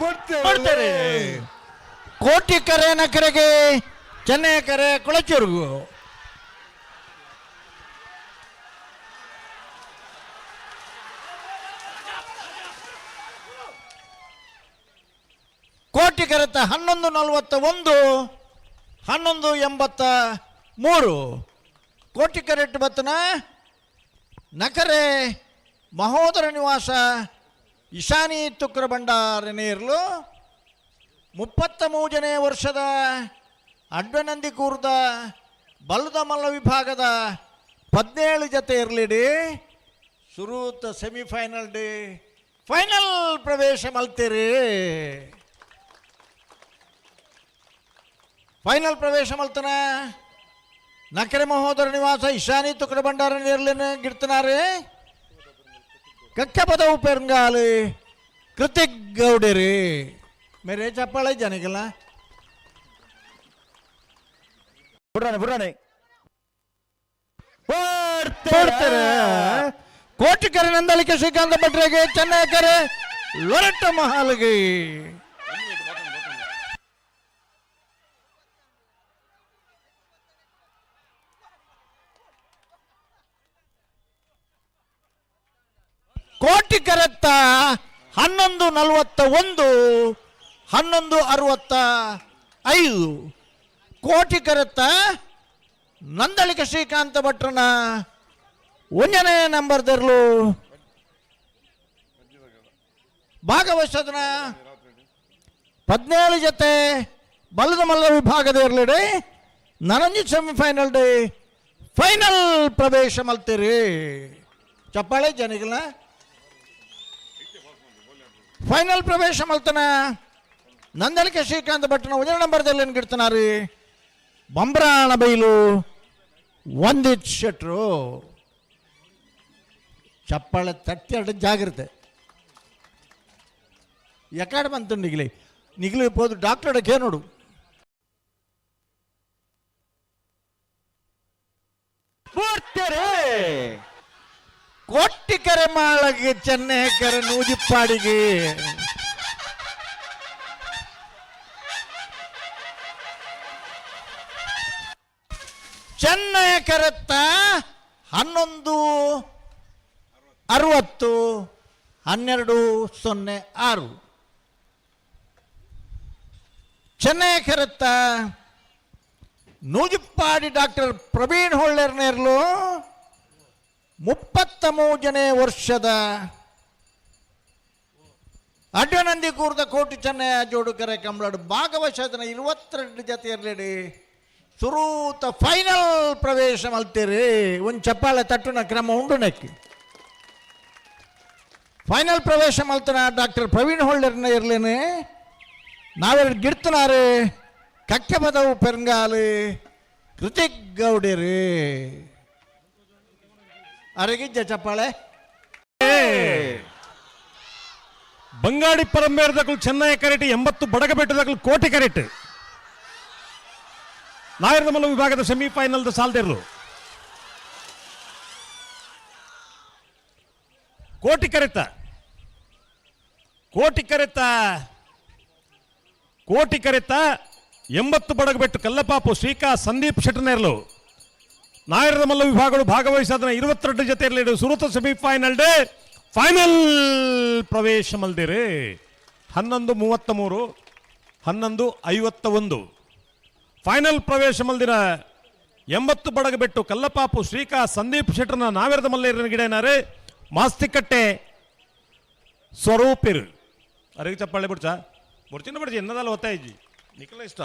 ಕೊಡ್ತಾರೆ. ಕೋಟಿ ಕರೆ ನಕರೆಗೆ ಚೆನ್ನೈ ಕರೆ ಕೊಳಚೂರ್ಗು. ಕೋಟಿ ಕರೆತ 11:41 11:83 ಕೋಟಿ ಕರೆಟ್ ಬತ್ತನ ನಕರೆ ಮಹೋದರ ನಿವಾಸ ಇಶಾನಿ ತುಕ್ರ ಭಂಡಾರನೇರ್ಲು 33ನೇ ವರ್ಷದ ಅಡ್ವನಂದಿ ಕೂರ್ದ ಬಲ್ಲದ ಮಲ್ಲ ವಿಭಾಗದ 17 ಜತೆ ಇರಲಿಡಿ ಸುರೂತ ಸೆಮಿಫೈನಲ್ ಡೇ ಫೈನಲ್ ಪ್ರವೇಶ ಮಲ್ತೀರಿ. ಫೈನಲ್ ಪ್ರವೇಶ ಮಲ್ತನ ನಕರೆ ಮಹೋದರ ನಿವಾಸ ಇಶಾನಿ ತುಕ್ರ ಭಂಡಾರ ನೇರ್ಲಿನ ಗಿಡ್ತನಾರೆ ಕಕ್ಕ ಪದವು ಪೆರಂಗಾಲು ಕೃತಿಕ್ ಗೌಡರಿ. ಮೇರೆ ಚಪ್ಪಾಳೆ ಜನಗಿಲ್ಲ ಕೋಟಿ ಕರೆ ನಂದಳಿಕೆ ಶ್ರೀಕಾಂತ ಭಟ್ರಿಗೆ ಚೆನ್ನೈ ಕರೆ ಲೊರಟ ಮಹಾಲ್ಗೆ. ಕೋಟಿ ಕರೆತ್ತ 11:41 11:65 ಕೋಟಿ ಕರೆತ್ತ ನಂದಳಿಕೆ ಶ್ರೀಕಾಂತ ಭಟ್ರನ 1ನೇ ನಂಬರ್ದರ್ಲು ಭಾಗವಹಿಸೋದನ 17 ಜತೆ ಬಲ್ಲದ ಮಲ್ಲ ವಿಭಾಗದ ಇರಲಿಡಿ ನನಂಜಿ ಸೆಮಿಫೈನಲ್ ಡೇ ಫೈನಲ್ ಪ್ರವೇಶ ಮಲ್ತೀರಿ. ಚಪ್ಪಾಳೆ ಜನಿಗಳ ಫೈನಲ್ ಪ್ರವೇಶ ಮಲ್ತನ ನಂದಳಿಕೆ ಶ್ರೀಕಾಂತ ಭಟ್ನ 1ನೇ ನಂಬರ್ದಲ್ಲಿ ಗಿಡ್ತನಾರಿ ಬಂಬ್ರಾಣ ಬೈಲು ಒಂದಿತ್ ಶೆಟ್ರು. ಚಪ್ಪಾಳೆ ತಟ್ಟೆರಡು ಜಾಗ್ರತೆ ಎಕಾಡೆ ಬಂತು ನಿಗಿಲಿ ಹೋದು ಡಾಕ್ಟರ್ ಅಡಕ್ಕೆ ನೋಡು. ಕೋಟಿ ಕರೆ ಮಾಳಗೆ ಚೆನ್ನೈ ಕರೆ ನೂಜಿಪ್ಪಾಡಿಗೆ ಚೆನ್ನೈ ಕರೆತ್ತ 11:60 12:06 ಚೆನ್ನೈ ಕರೆತ್ತ ನೂಜಿಪ್ಪಾಡಿ ಡಾಕ್ಟರ್ ಪ್ರವೀಣ್ ಹೊಳ್ಳೆರ್ನೇರ್ಲು 33ನೇ ವರ್ಷದ ಅಡ್ವನಂದಿ ಕೂರ್ದ ಕೋಟಿ ಚೆನ್ನೈ ಜೋಡು ಕರೆ ಕಂಬಳಡು ಭಾಗವಹಿಸೋದನ್ನ 22 ಜತೆ ಇರಲಿ ಸುರೂತ ಫೈನಲ್ ಪ್ರವೇಶ ಮಲ್ತೀರಿ. ಒಂದು ಚಪ್ಪಾಳೆ ತಟ್ಟುನ ಕ್ರಮ ಉಂಡು ನಕ್ಕಿ ಫೈನಲ್ ಪ್ರವೇಶ ಮಲ್ತನ ಡಾಕ್ಟರ್ ಪ್ರವೀಣ್ ಹೊಳ್ಳೆರ್ನ ಇರ್ಲೇನೆ ನಾವೆರಡು ಗಿಡ್ತನಾರೆ ಕಕ್ಕೆ ಪದವು ಪೆರಂಗಾಲು ಕೃತಿಕ್ ಗೌಡರಿ. ಅರಗಿಜ್ಜ ಚಪ್ಪಾಳೆ ಬಂಗಾಡಿ ಪರಂಬೇರದಕ್ಕೂ ಚೆನ್ನೈ ಕರೆಟ್ 80 ಬಡಗಬೆಟ್ಟದಕ್ಕೂ ಕೋಟಿ ಕರೆಟ್ ನಾಯರದ ಮಲ್ಲ ವಿಭಾಗದ ಸೆಮಿಫೈನಲ್ ಸಾಲ್ದಿರ್ಲು ಕೋಟಿ ಕರೆತ 80 ಬಡಗಬೆಟ್ಟು ಕಲ್ಲಪಾಪು ಶ್ರೀಕಾ ಸಂದೀಪ್ ಶೆಟ್ಟನೇರ್ಲು ನಾಯರದ ಮಲ್ಲ ವಿಭಾಗಗಳು ಭಾಗವಹಿಸೋದನ್ನ 22 ಜತೆ ಇರಲಿ ಸುರತ ಸೆಮಿಫೈನಲ್ ಡೇ ಫೈನಲ್ ಪ್ರವೇಶ ಮಲ್ದಿರಿ 11:33 11:51 ಫೈನಲ್ ಪ್ರವೇಶ ಮಲ್ದಿರ 80 ಬಡಗಬೆಟ್ಟು ಕಲ್ಲಪಾಪು ಶ್ರೀಕಾ ಸಂದೀಪ್ ಶೆಟ್ಟರ್ನ ನಾವೆರದ ಮಲ್ಲೇರಿನ ಗಿಡನಾರೆ ಮಾಸ್ತಿಕಟ್ಟೆ ಸ್ವರೂಪಿರು ಅರಿಗೆ ಚಪ್ಪಾಳೆ ಬಿಡ್ಚಾ ಮುರ್ಚಿನ ಬಿಡ್ಚಿ ಎನ್ನದಲ್ಲ ಒತ್ತಾಯಿಜಿ ನಿಖಲ ಇಷ್ಟ